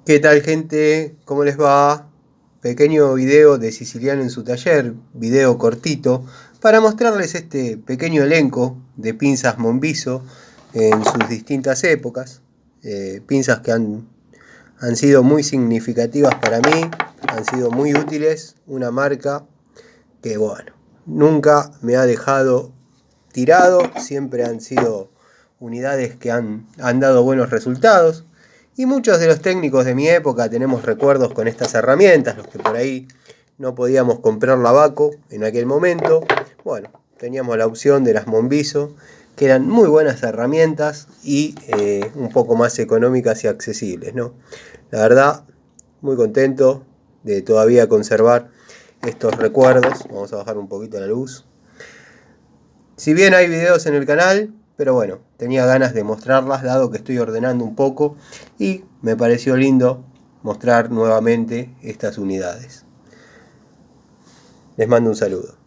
¿Qué tal, gente? ¿Cómo les va? Pequeño video de Siciliano en su taller, video cortito, para mostrarles este pequeño elenco de pinzas Monviso en sus distintas épocas. Pinzas que han sido muy significativas para mí, han sido muy útiles, una marca que, bueno, nunca me ha dejado tirado, siempre han sido unidades que han dado buenos resultados. Y muchos de los técnicos de mi época tenemos recuerdos con estas herramientas, los que por ahí no podíamos comprar la Baco en aquel momento. Bueno, teníamos la opción de las Monviso, que eran muy buenas herramientas y un poco más económicas y accesibles, ¿no? La verdad, muy contento de todavía conservar estos recuerdos. Vamos a bajar un poquito la luz. Si bien hay videos en el canal, pero bueno, tenía ganas de mostrarlas dado que estoy ordenando un poco y me pareció lindo mostrar nuevamente estas unidades. Les mando un saludo.